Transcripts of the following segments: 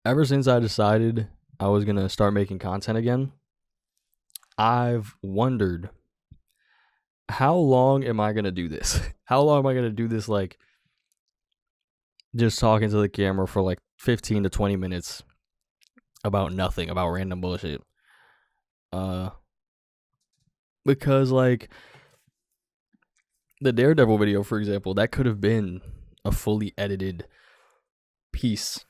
ever since I decided I was gonna start making content again, I've wondered how long am I gonna do this? How long am I gonna do this? Like just talking to the camera for like 15 to 20 minutes about nothing, about random bullshit. Uh, because like the Daredevil video, for example, that could have been a fully edited piece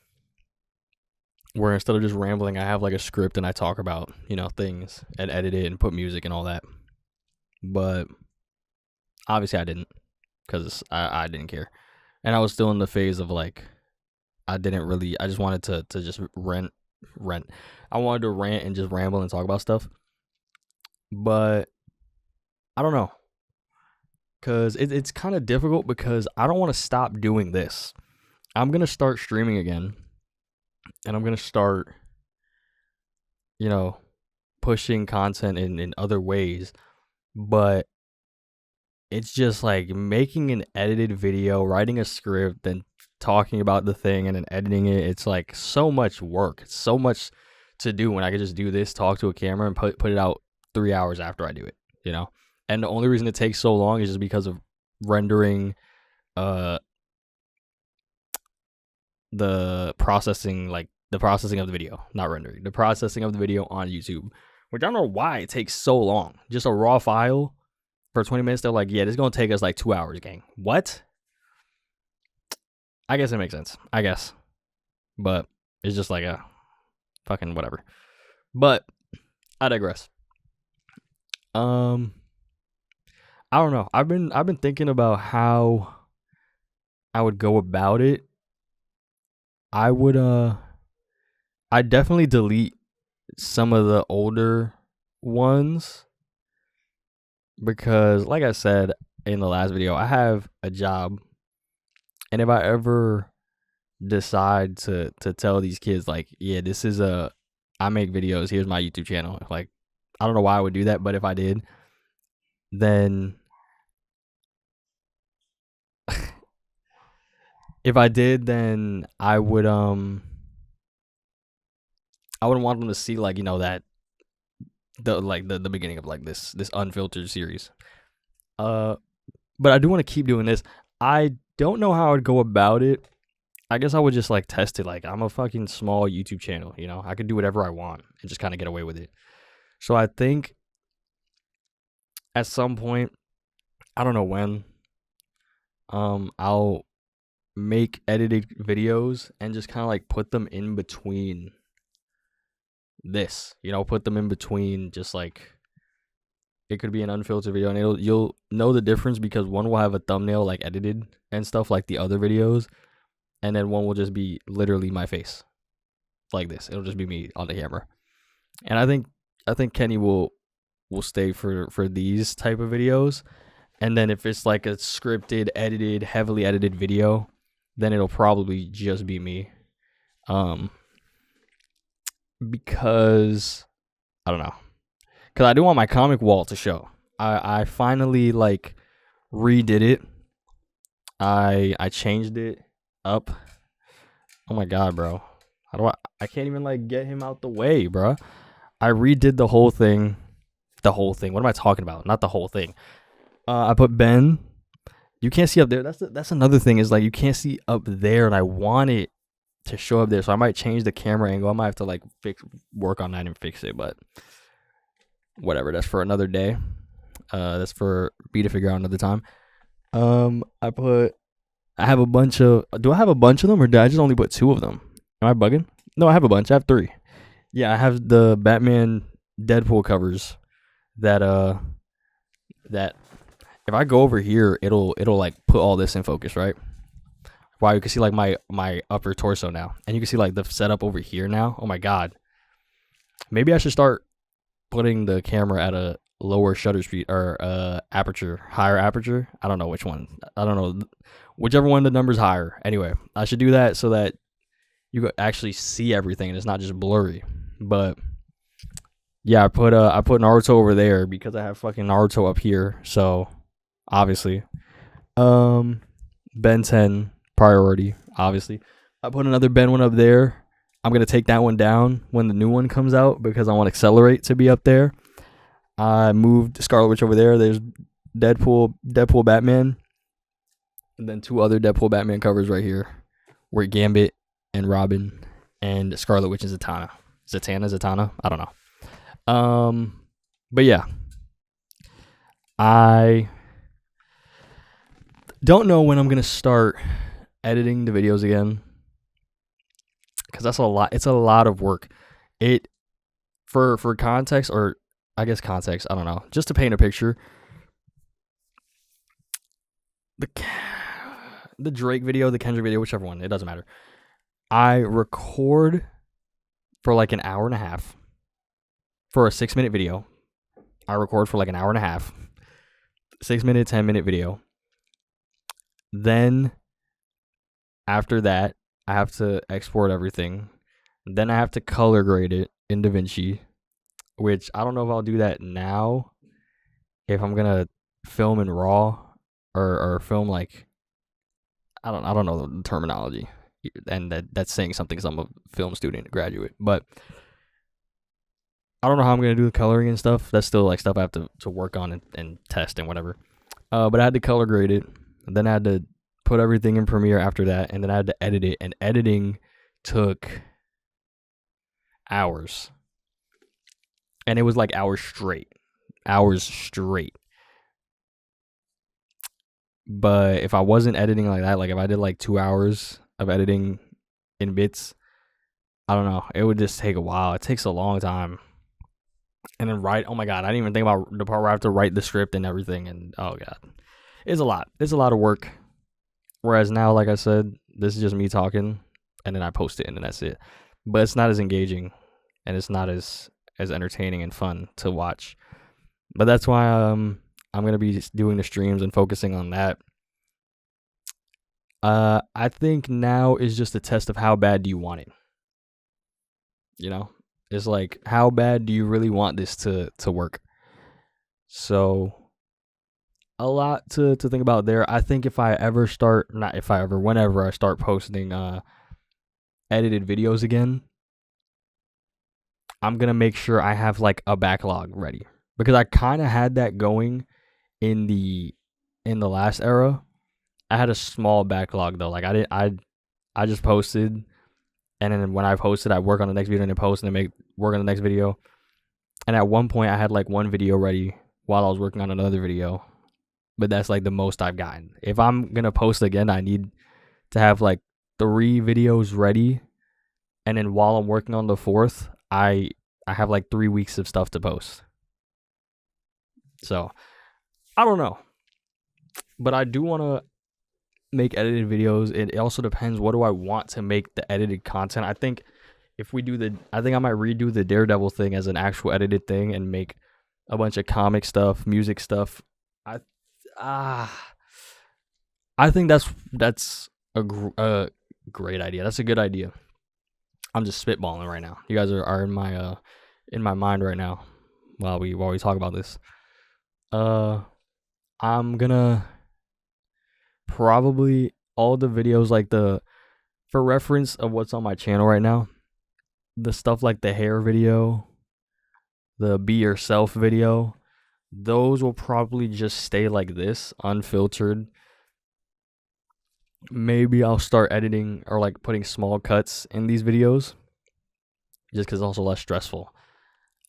where instead of just rambling, I have like a script and I talk about, things and edit it and put music and all that. But obviously I didn't because I didn't care. And I was still in the phase of like, I just wanted to just rent. I wanted to rant and just ramble and talk about stuff. But I don't know. Because it's kind of difficult because I don't want to stop doing this. I'm going to start streaming again. And I'm going to start, pushing content in other ways. But it's just like making an edited video, writing a script, then talking about the thing and then editing it. It's like so much work. It's so much to do when I could just do this, talk to a camera, and put it out 3 hours after I do it, And the only reason it takes so long is just because of rendering the processing of the video, not rendering, the processing of the video on YouTube, which I don't know why it takes so long. Just a raw file for 20 minutes. They're like, yeah, this is going to take us like 2 hours, gang. What? I guess it makes sense. I guess. But it's just like a fucking whatever. But I digress. I don't know. I've been thinking about how I would go about it. I'd definitely delete some of the older ones because like I said in the last video, I have a job, and if I ever decide to tell these kids like, yeah, I make videos, here's my YouTube channel, like I don't know why I would do that, but if I did, then I would I wouldn't want them to see like, that the beginning of like this unfiltered series. But I do want to keep doing this. I don't know how I'd go about it. I guess I would just like test it. Like I'm a fucking small YouTube channel, I could do whatever I want and just kind of get away with it. So I think at some point, I don't know when, I'll make edited videos and just kind of like put them in between this, put them in between, just like it could be an unfiltered video, and you'll know the difference because one will have a thumbnail like edited and stuff like the other videos, and then one will just be literally my face like this. It'll just be me on the camera. And I think Kenny will stay for these type of videos. And then if it's like a scripted, edited, heavily edited video, then it'll probably just be me. Because I don't know. Because I do want my comic wall to show. I finally like redid it. I changed it up. Oh my god, bro. How do I can't even like get him out the way, bro. I redid the whole thing. What am I talking about? Not the whole thing. I put Ben. You can't see up there. That's another thing, is like you can't see up there, and I want it to show up there. So I might change the camera angle. I might have to like work on that and fix it, but whatever. That's for another day. That's for me to figure out another time. I have a bunch of. Do I have a bunch of them, or did I just only put 2 of them? Am I bugging? No, I have a bunch. I have 3. Yeah, I have the Batman Deadpool covers that if I go over here, it'll like put all this in focus, right? Wow, you can see like my upper torso now, and you can see like the setup over here now. Oh my god, maybe I should start putting the camera at a lower shutter speed or higher aperture. I don't know which one. I don't know, whichever one the number's higher. Anyway, I should do that so that you can actually see everything and it's not just blurry. But yeah, I put Naruto over there because I have fucking Naruto up here. So obviously, Ben 10 priority. Obviously, I put another Ben one up there, I'm going to take that one down when the new one comes out because I want Accelerate to be up there. I moved Scarlet Witch over there. There's Deadpool Batman, and then 2 other Deadpool Batman covers right here, where Gambit and Robin and Scarlet Witch and Zatanna. I don't know. But yeah, I don't know when I'm gonna start editing the videos again, because that's a lot. It's a lot of work. It for context, or I guess context. I don't know. Just to paint a picture. The Drake video, the Kendrick video, whichever one, it doesn't matter. I record for like an hour and a half for a 6-minute video. I record for like an hour and a half, 6-minute, 10-minute video. Then after that, I have to export everything. Then I have to color grade it in DaVinci, which I don't know if I'll do that now. If I'm gonna film in RAW or film like, I don't know the terminology, and that's saying something because I'm a film student, graduate. But I don't know how I'm gonna do the coloring and stuff. That's still like stuff I have to work on and test and whatever. But I had to color grade it, and then I had to put everything in Premiere after that, and then I had to edit it. And editing took hours, and it was like hours straight. But if I wasn't editing like that, like if I did like 2 hours of editing in bits, I don't know, it would just take a while. It takes a long time. And then oh my God, I didn't even think about the part where I have to write the script and everything. And oh God, it's a lot. It's a lot of work. Whereas now, like I said, this is just me talking, and then I post it, and then that's it. But it's not as engaging, and it's not as entertaining and fun to watch. But that's why I'm gonna be doing the streams and focusing on that. I think now is just a test of how bad do you want it. You know, it's like, how bad do you really want this to work? So a lot to think about there. I think whenever I start posting edited videos again, I'm gonna make sure I have like a backlog ready, because I kind of had that going in the last era. I had a small backlog though. Like I just posted, and then when I posted, I work on the next video and then post and then work on the next video. And at one point I had like one video ready while I was working on another video. But that's like the most I've gotten. If I'm gonna post again, I need to have like 3 videos ready, and then while I'm working on the 4th, I have like 3 weeks of stuff to post. So I don't know, but I do want to make edited videos. It also depends, what do I want to make the edited content. I think I might redo the Daredevil thing as an actual edited thing and make a bunch of comic stuff, music stuff. I think that's a great idea. That's a good idea. I'm just spitballing right now. You guys are in my mind right now while we talk about this. I'm gonna probably, all the videos, like for reference of what's on my channel right now, the stuff like the hair video, the be yourself video, those will probably just stay like this, unfiltered. Maybe I'll start editing or like putting small cuts in these videos, just because it's also less stressful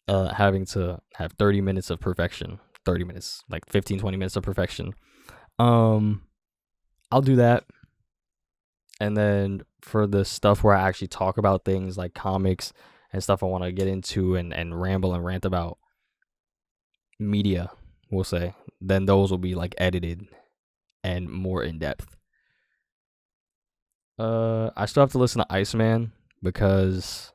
having to have 30 minutes of perfection. 30 minutes, like 15-20 minutes of perfection. I'll do that. And then for the stuff where I actually talk about things like comics and stuff I want to get into and ramble and rant about, media, we'll say, then those will be like edited and more in depth. I still have to listen to Iceman because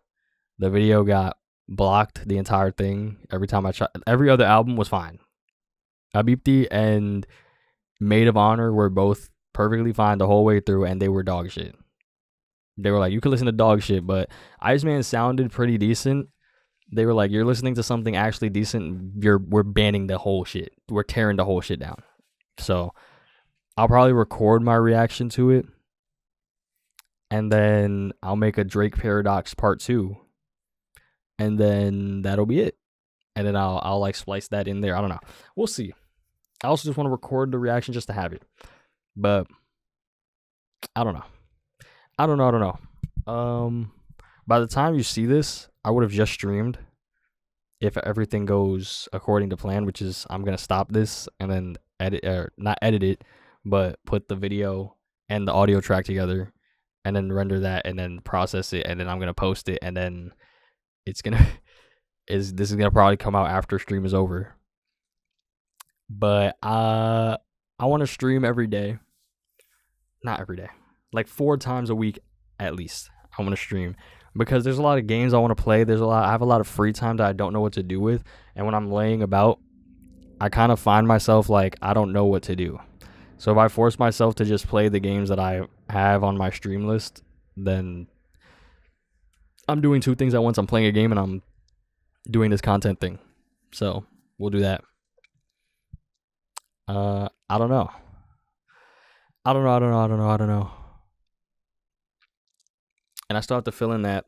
the video got blocked, the entire thing. Every time I tried, every other album was fine. Habibti and Maid of Honor were both perfectly fine the whole way through, and they were dog shit. They were like, you could listen to dog shit, but Iceman sounded pretty decent. They were like, you're listening to something actually decent, we're banning the whole shit. We're tearing the whole shit down. So I'll probably record my reaction to it and then I'll make a Drake Paradox Part 2, and then that'll be it. And then I'll like splice that in there. I don't know. We'll see. I also just want to record the reaction just to have it. But I don't know. I don't know. By the time you see this, I would have just streamed if everything goes according to plan, which is I'm going to stop this and then edit, or not edit it, but put the video and the audio track together and then render that and then process it, and then I'm going to post it, and then it's going to this is going to probably come out after stream is over. But I want to stream every day. Not every day. Like 4 times a week at least. I want to stream because there's a lot of games I want to play. I have a lot of free time that I don't know what to do with, and when I'm laying about, I kind of find myself like I don't know what to do. So if I force myself to just play the games that I have on my stream list, then I'm doing 2 things at once. I'm playing a game and I'm doing this content thing. So we'll do that. I don't know. I don't know. And I still have to fill in that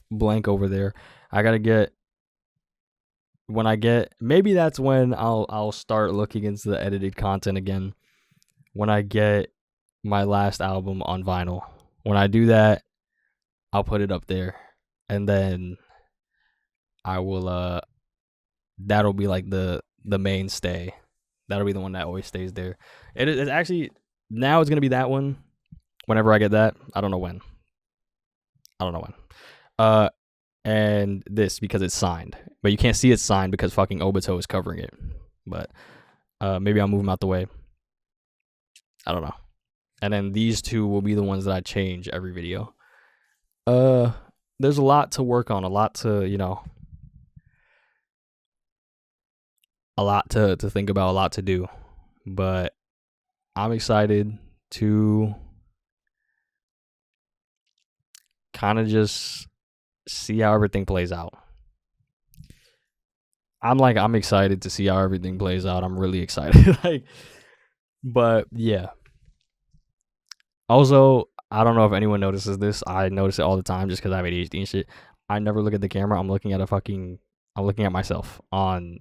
blank over there. I gotta get, maybe that's when I'll start looking into the edited content again. When I get my last album on vinyl. When I do that, I'll put it up there. And then I will that'll be like the mainstay. That'll be the one that always stays there. It's actually, now it's gonna be that one. Whenever I get that, I don't know when. And this, because it's signed, but you can't see it's signed because fucking Obito is covering it. But maybe I'll move them out the way. I don't know. And then these 2 will be the ones that I change every video. There's a lot to work on, a lot to, a lot to think about, a lot to do. But I'm excited to kind of just see how everything plays out. I'm excited to see how everything plays out. I'm really excited. But yeah. Also, I don't know if anyone notices this. I notice it all the time just because I have ADHD and shit. I never look at the camera. I'm looking at myself on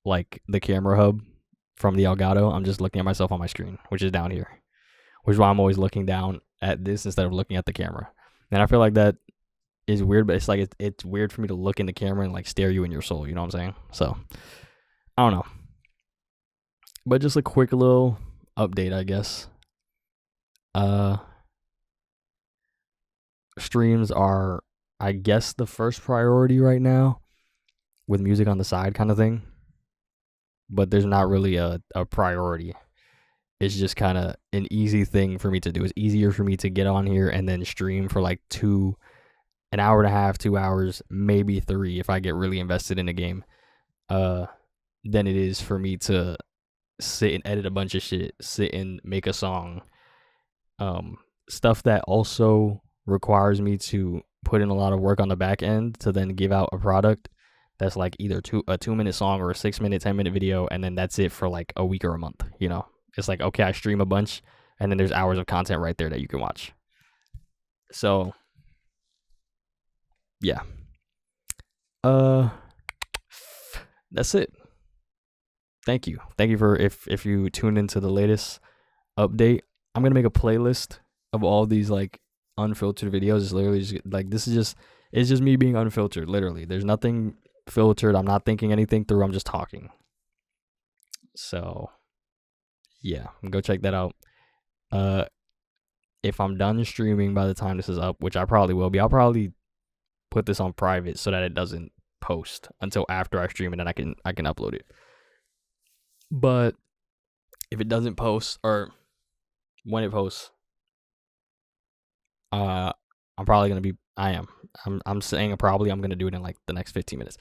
like the camera hub from the Elgato. I'm just looking at myself on my screen, which is down here, which is why I'm always looking down at this instead of looking at the camera. And I feel like that is weird, but it's like it's weird for me to look in the camera and like stare you in your soul. You know what I'm saying? So I don't know. But just a quick little update, I guess. Streams are, I guess, the first priority right now, with music on the side kind of thing. But there's not really a priority. It's just kind of an easy thing for me to do. It's easier for me to get on here and then stream for like an hour and a half, 2 hours, maybe 3 if I get really invested in a game, than it is for me to sit and edit a bunch of shit, sit and make a song. Stuff that also requires me to put in a lot of work on the back end to then give out a product that's like either a 2-minute song or a 6-minute, 10-minute video, and then that's it for like a week or a month. It's like, okay, I stream a bunch, and then there's hours of content right there that you can watch. So yeah. That's it. Thank you for if you tuned into the latest update. I'm gonna make a playlist of all these like unfiltered videos. It's literally just like, it's just me being unfiltered. Literally, there's nothing filtered. I'm not thinking anything through. I'm just talking. So yeah, go check that out. If I'm done streaming by the time this is up, which I probably will be, I'll probably put this on private so that it doesn't post until after I stream it, and I can upload it. But if it doesn't post, or when it posts, I'm probably gonna be. I'm saying probably. I'm gonna do it in like the next 15 minutes.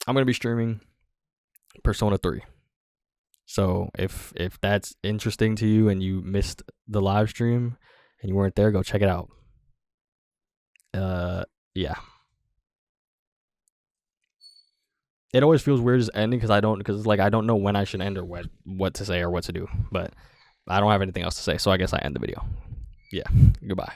I'm gonna be streaming Persona 3. So if that's interesting to you and you missed the live stream and you weren't there, go check it out. Yeah. It always feels weird just ending because I don't know when I should end or what to say or what to do. But I don't have anything else to say, so I guess I end the video. Yeah, goodbye.